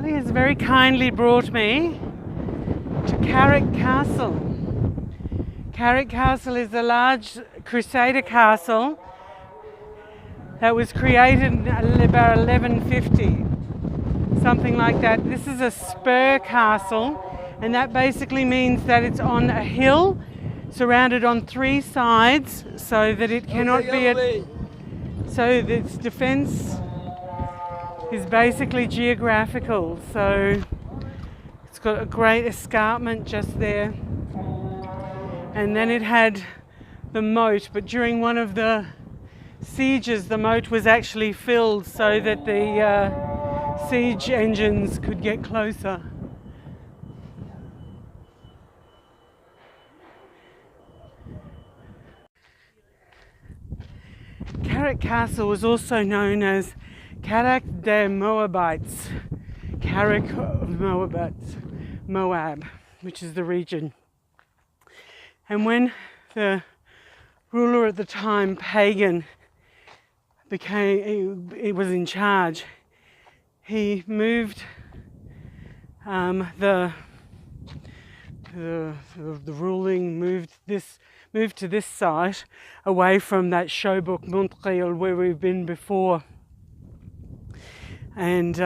Charlie has very kindly brought me to Karak Castle. Karak Castle is a large Crusader castle that was created in about 1150, something like that. This is a spur castle, and that basically means that it's on a hill surrounded on three sides so that it cannot be so its defense is basically geographical. So it's got a great escarpment just there, and then it had the moat, but during one of the sieges the moat was actually filled so that the siege engines could get closer. Kerak Castle was also known as Karak de Moabites, Karak of Moabites, Moab, which is the region. And when the ruler at the time, pagan, he was in charge, he moved the ruling moved to this site, away from that Shobuk Montreal where we've been before. And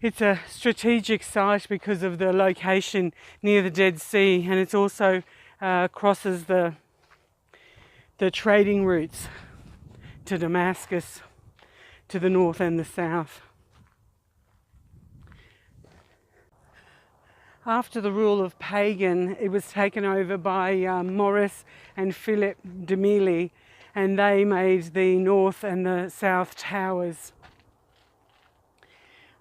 it's a strategic site because of the location near the Dead Sea, and it also crosses the trading routes to Damascus, to the north and the south. After the rule of Pagan, it was taken over by Maurice and Philip de Milly, and they made the north and the south towers,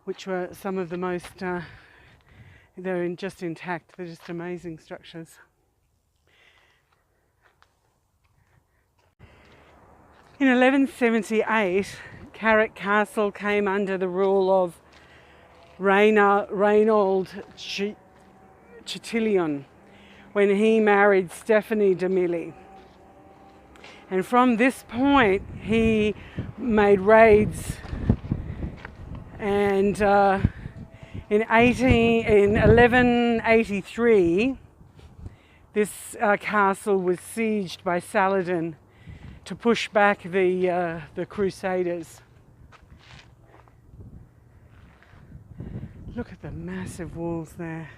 which were some of the most, they're just intact, they're just amazing structures. In 1178, Karak Castle came under the rule of Reynold Chatillon when he married Stephanie de Milly. And from this point he made raids, and in 1183 this castle was sieged by Saladin to push back the Crusaders. Look at the massive walls there.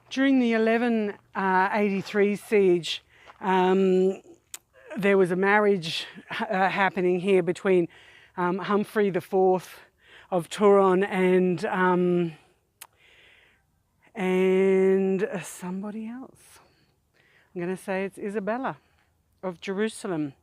During the 1183 siege, there was a marriage happening here between Humphrey IV of Turon and somebody else. I'm going to say it's Isabella of Jerusalem.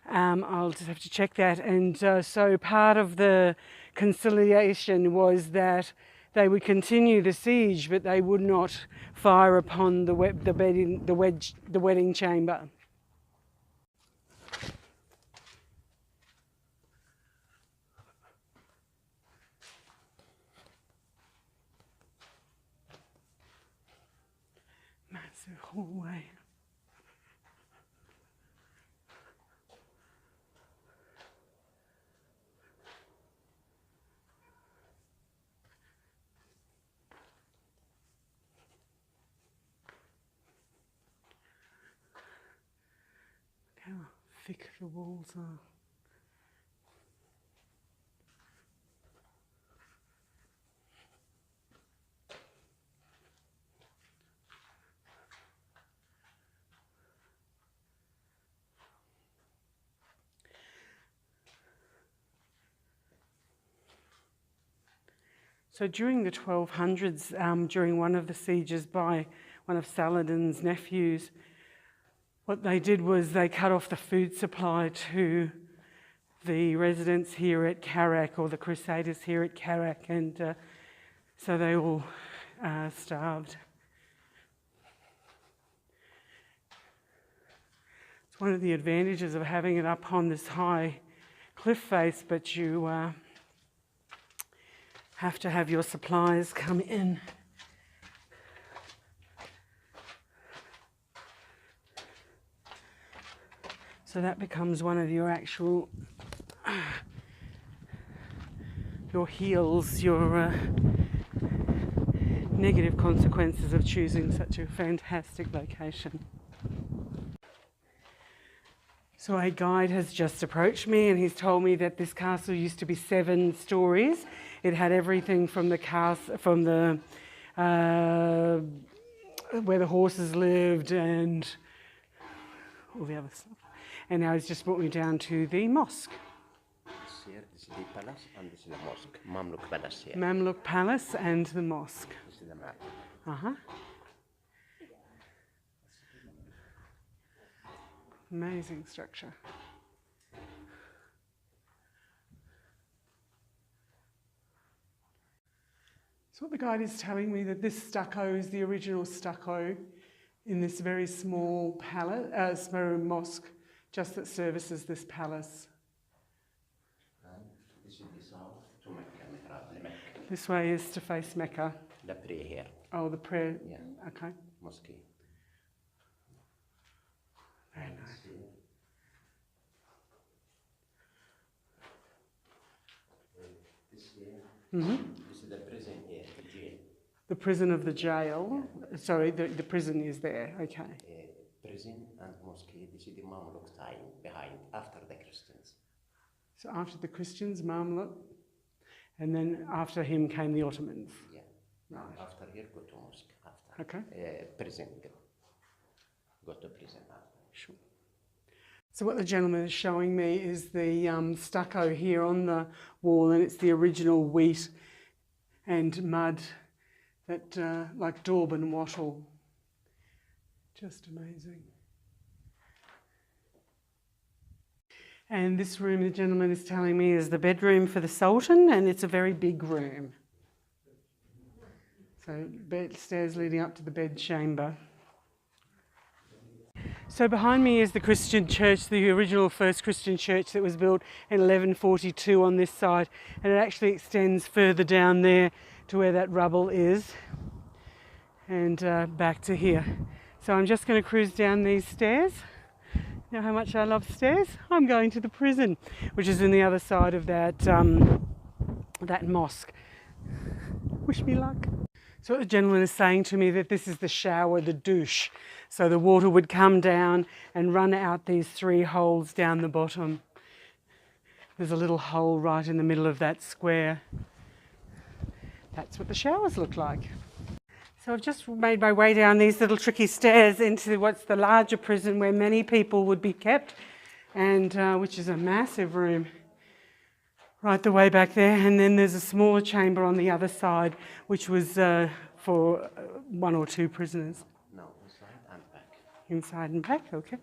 I'll just have to check that. And so part of the conciliation was that they would continue the siege, but they would not fire upon the wedding chamber. Massive hallway. How thick the walls are. So during the 1200s, during one of the sieges by one of Saladin's nephews, what they did was they cut off the food supply to the residents here at Karak, or the Crusaders here at Karak, and so they all starved. It's one of the advantages of having it up on this high cliff face, but you have to have your supplies come in. So that becomes one of your actual heals your negative consequences of choosing such a fantastic location. So a guide has just approached me and he's told me that this castle used to be 7 stories. It had everything from the castle, from the where the horses lived and all the other stuff. And now he's just brought me down to the mosque. This is the palace and this is the mosque. Mamluk Palace here. Mamluk Palace and the mosque. This is the map. Amazing structure. So what the guide is telling me that this stucco is the original stucco in this very small palace, mosque, just that services this palace. And this is the south to Mecca. This way is to face Mecca. The prayer here. Oh, the prayer. Yeah. Okay. Mosque. Very nice. This here. This is the prison here, the jail. The prison of the jail. Sorry, the prison is there. Okay. Prison and mosque. This is the Mamluk time behind, after the Christians. So after the Christians, Mamluk, and then after him came the Ottomans. Yeah. Right. After here, go to mosque. After. Okay. Prison. Go to prison after. Sure. So what the gentleman is showing me is the stucco here on the wall, and it's the original wheat and mud that like daub and wattle. Just amazing. And this room, the gentleman is telling me, is the bedroom for the Sultan, and it's a very big room. So stairs leading up to the bed chamber. So behind me is the Christian church, the original first Christian church that was built in 1142 on this side, and it actually extends further down there to where that rubble is, and back to here. So I'm just going to cruise down these stairs. You know how much I love stairs? I'm going to the prison, which is on the other side of that, that mosque. Wish me luck. So what the gentleman is saying to me, that this is the shower, the douche. So the water would come down and run out these 3 holes down the bottom. There's a little hole right in the middle of that square. That's what the showers look like. So I've just made my way down these little tricky stairs into what's the larger prison where many people would be kept, and which is a massive room. Right the way back there, and then there's a smaller chamber on the other side, which was for 1 or 2 prisoners. No, inside and back. Inside and back, okay.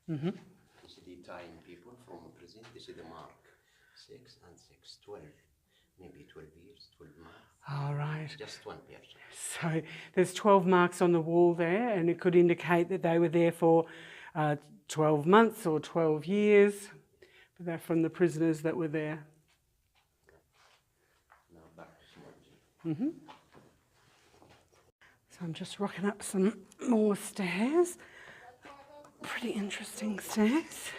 This is the time people from prison. This is the mark. 6 and 6, 12. Maybe 12 years, 12 months. All right. Just 1 person. So there's 12 marks on the wall there, and it could indicate that they were there for 12 months or 12 years. But they're from the prisoners that were there. Now back to small. So I'm just rocking up some more stairs. Pretty interesting stairs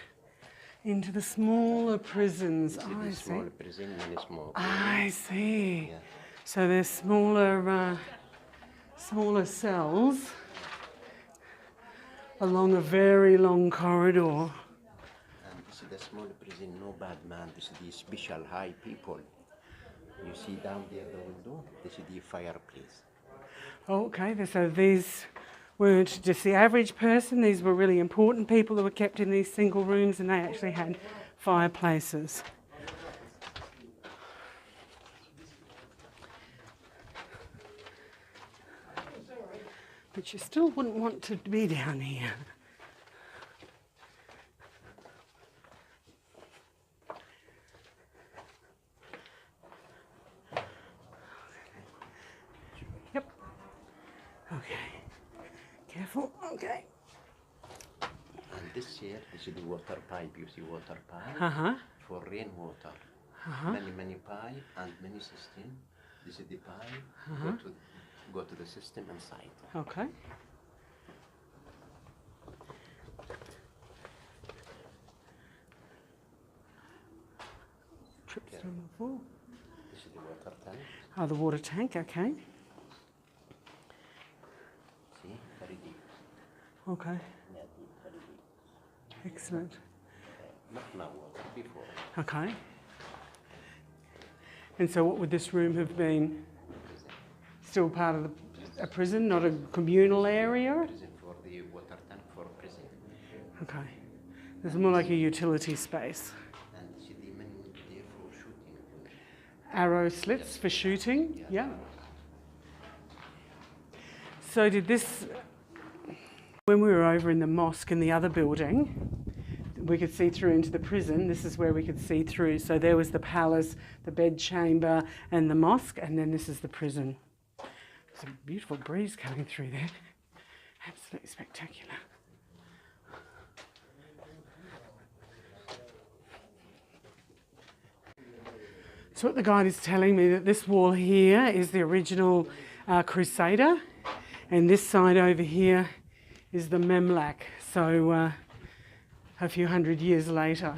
into the smaller prisons. I see. Small prison, many small. I see. Yeah. So there's smaller cells along a very long corridor. And this is the small prison, no bad man. This is the special high people. You see down there the window. This is the fireplace. Okay, so these weren't just the average person. These were really important people that were kept in these single rooms, and they actually had fireplaces. But you still wouldn't want to be down here. Yep. Okay. Careful. Okay. And this here, this is the water pipe. You see water pipe for rainwater. many pipe and many system. This is the pipe. Go to the system inside. Okay. Trips on the floor. This is the water tank. Oh, the water tank, okay. See, very deep. Okay, Yeah, deep, very deep. excellent. Not now, before. Okay. And so what would this room have been? Still part of a prison, not a communal area? Prison for the water tank for prison. Okay. It's more like a utility space. And see the men there for shooting. Arrow slits for shooting, yeah. So did this, when we were over in the mosque in the other building, we could see through into the prison. This is where we could see through. So there was the palace, the bedchamber and the mosque, and then this is the prison. There's a beautiful breeze coming through there. Absolutely spectacular. So what the guide is telling me that this wall here is the original Crusader, and this side over here is the Mamluk. So a few hundred years later.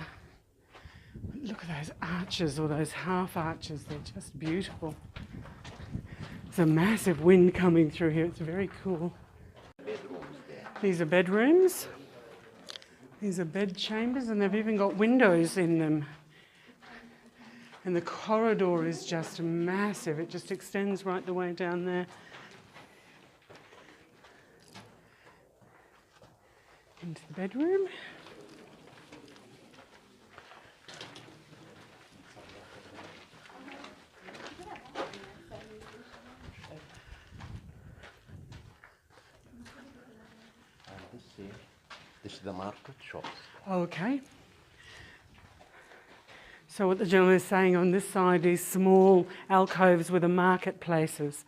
Look at those arches, or those half arches, they're just beautiful. There's a massive wind coming through here, it's very cool. These are bedrooms. These are bed chambers, and they've even got windows in them. And the corridor is just massive, it just extends right the way down there. Into the bedroom. This is the market shop. Okay. So what the gentleman is saying on this side is small alcoves were the marketplaces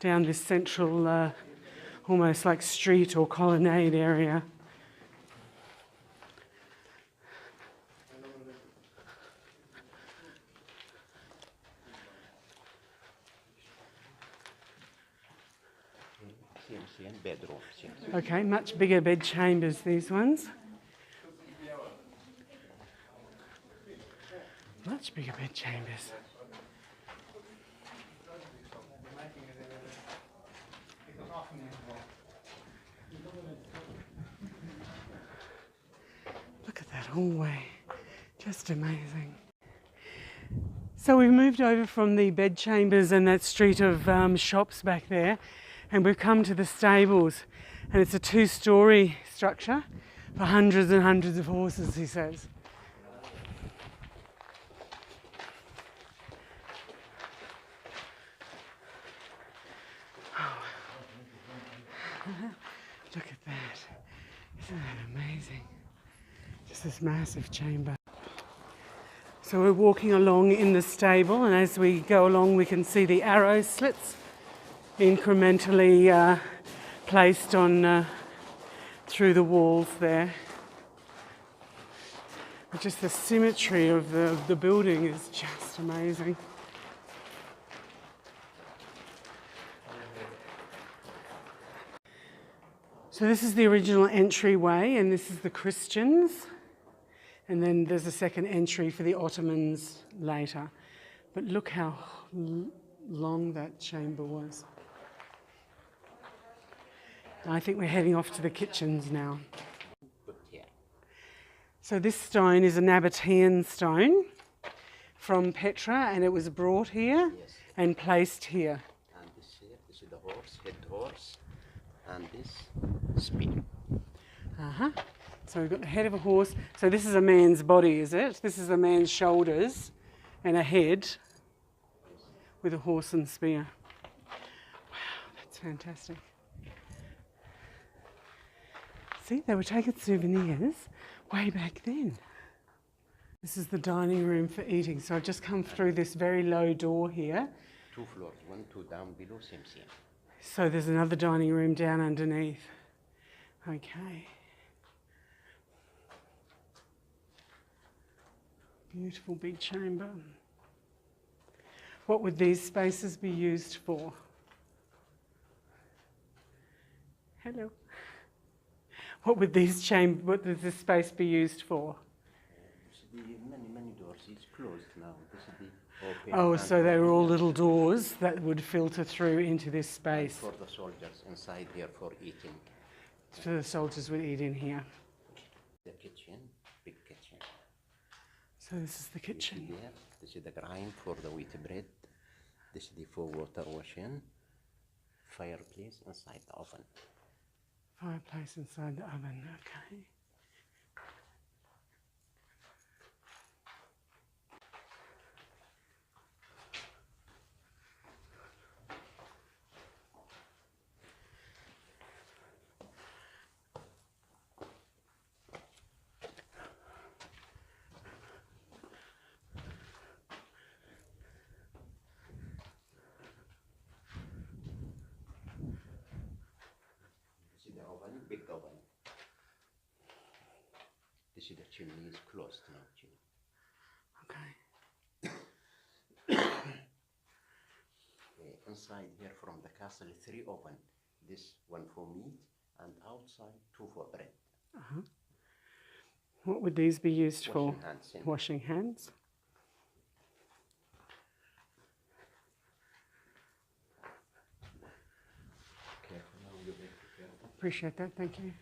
down this central, almost like street or colonnade area. Bedroom. Okay, much bigger bed chambers, these ones. Much bigger bed chambers. Look at that hallway, just amazing. So we've moved over from the bed chambers and that street of shops back there, and we've come to the stables, and it's a two-storey structure for hundreds and hundreds of horses, he says. Oh. Look at that. Isn't that amazing? Just this massive chamber. So we're walking along in the stable, and as we go along we can see the arrow slits incrementally placed on through the walls there. But just the symmetry of the building is just amazing. So this is the original entryway, and this is the Christians, and then there's a second entry for the Ottomans later. But look how long that chamber was. I think we're heading off to the kitchens now. So this stone is a Nabatean stone from Petra, and it was brought here and placed here. And this here, this is the horse, head horse, and this spear. So we've got the head of a horse. So this is a man's body, is it? This is a man's shoulders and a head with a horse and spear. Wow, that's fantastic. See, they were taking souvenirs way back then. This is the dining room for eating. So I've just come through this very low door here. 2 floors, 1, 2 down below, same. So there's another dining room down underneath. Okay. Beautiful big chamber. What would these spaces be used for? Hello. What would this space be used for? Many doors. It's closed now. This is the open. Oh, so they were all little doors that would filter through into this space. For the soldiers inside here for eating. So the soldiers would eat in here. The kitchen, big kitchen. So this is the kitchen. There. This is the grind for the wheat bread. This is the for water washing. Fireplace inside the oven. Fireplace inside the oven, okay. Big oven. This is the chimney is closed now. Okay. Inside here from the castle, 3 oven. This one for meat and outside 2 for bread. Uh-huh. What would these be used for? Washing hands. Washing hands. Careful now, you have to be careful. Appreciate that, thank you.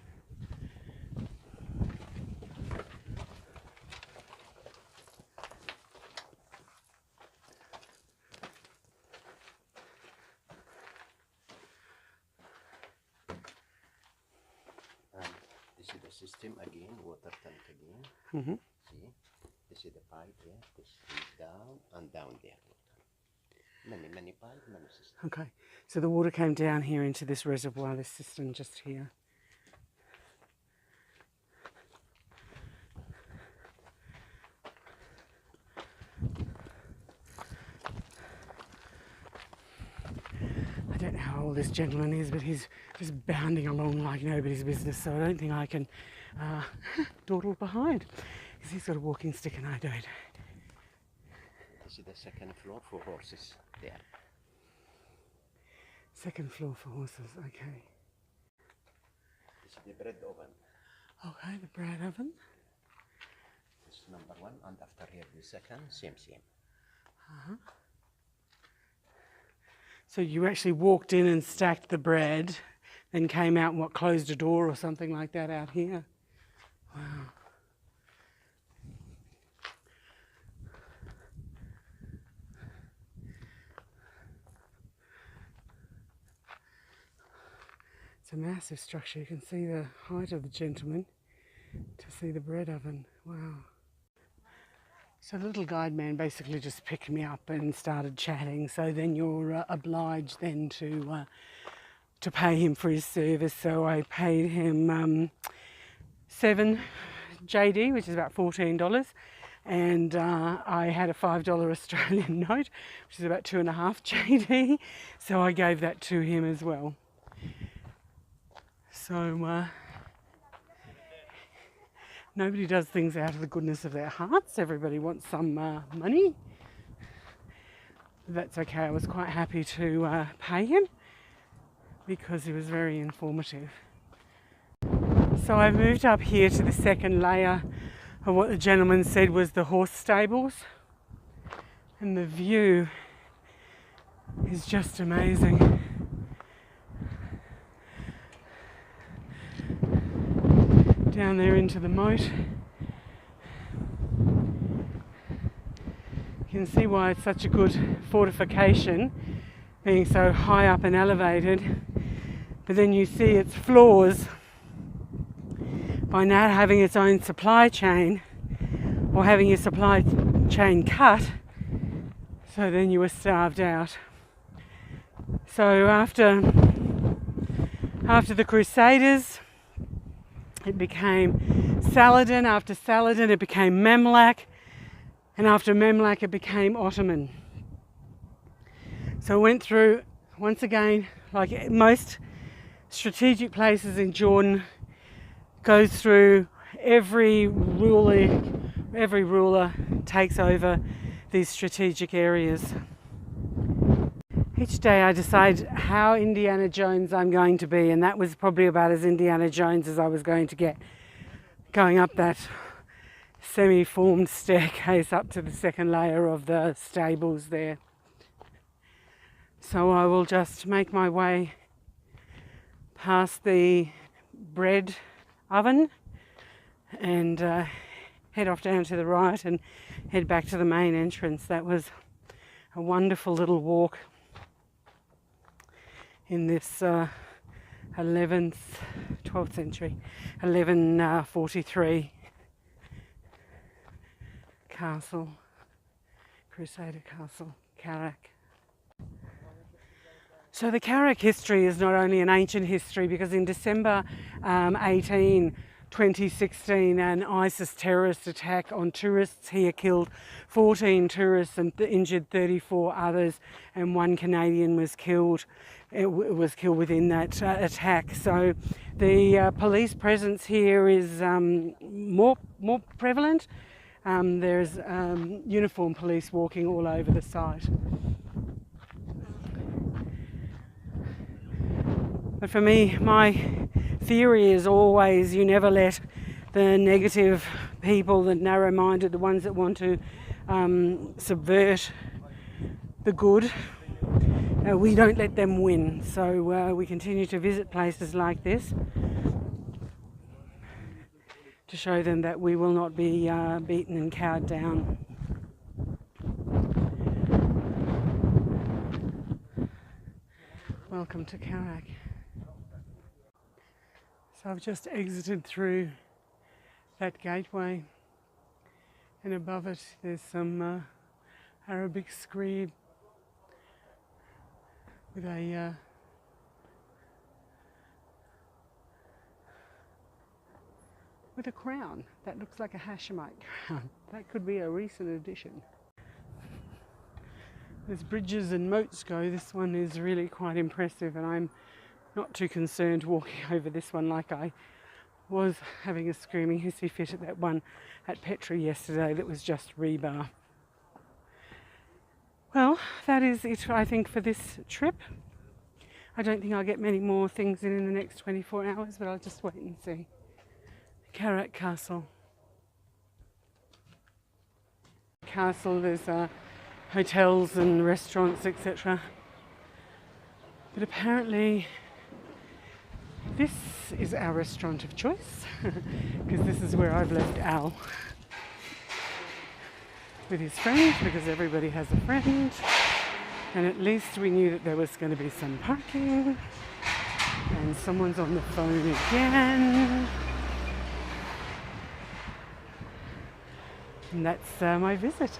This is the system again, water tank again. Mm-hmm. See, this is the pipe here. This is down and down there. Many pipes, many systems. Okay, so the water came down here into this reservoir, this cistern just here. I don't know how old this gentleman is, but he's just bounding along like nobody's business, so I don't think I can dawdle behind, because he's got a walking stick and I don't. This is the second floor for horses there. Second floor for horses, okay. This is the bread oven. Okay, the bread oven. This is number 1, and after here the second, same. Uh-huh. So you actually walked in and stacked the bread, then came out and closed a door or something like that out here. Wow. It's a massive structure. You can see the height of the gentleman to see the bread oven. Wow. So the little guide man basically just picked me up and started chatting. So then you're obliged then to pay him for his service. So I paid him 7 JD, which is about $14. And I had a $5 Australian note, which is about 2.5 JD. So I gave that to him as well. So nobody does things out of the goodness of their hearts. Everybody wants some money. That's okay. I was quite happy to pay him because he was very informative. So I moved up here to the second layer of what the gentleman said was the horse stables. And the view is just amazing. Down there into the moat. You can see why it's such a good fortification, being so high up and elevated. But then you see its flaws by not having its own supply chain, or having your supply chain cut, so then you were starved out. So after the Crusaders, it became Saladin. After Saladin, it became Mamluk. And after Mamluk, it became Ottoman. So it went through, once again, like most strategic places in Jordan, goes through every ruling every ruler takes over these strategic areas. Each day I decide how Indiana Jones I'm going to be, and that was probably about as Indiana Jones as I was going to get, going up that semi-formed staircase up to the second layer of the stables there. So I will just make my way past the bread oven and head off down to the right and head back to the main entrance. That was a wonderful little walk in this 12th century, 1143 castle, Crusader Castle, Karak. So the Karak history is not only an ancient history, because in December 2016, an ISIS terrorist attack on tourists here killed 14 tourists and injured 34 others, and one Canadian was killed. It was killed within that attack. So the police presence here is more prevalent. There's uniformed police walking all over the site. But for me, my theory is always you never let the negative people, the narrow-minded, the ones that want to subvert the good, we don't let them win. So we continue to visit places like this to show them that we will not be beaten and cowed down. Welcome to Karak. So I've just exited through that gateway, and above it there's some Arabic scribe with a crown that looks like a Hashemite crown. That could be a recent addition. As bridges and moats go, this one is really quite impressive, and I'm not too concerned walking over this one like I was having a screaming hissy fit at that one at Petra yesterday that was just rebar. Well, that is it, I think, for this trip. I don't think I'll get many more things in the next 24 hours, but I'll just wait and see. Karak Castle. Castle, there's hotels and restaurants, etc. But apparently this is our restaurant of choice, because this is where I've left Al with his friend, because everybody has a friend, and at least we knew that there was going to be some parking, and someone's on the phone again. And that's my visit.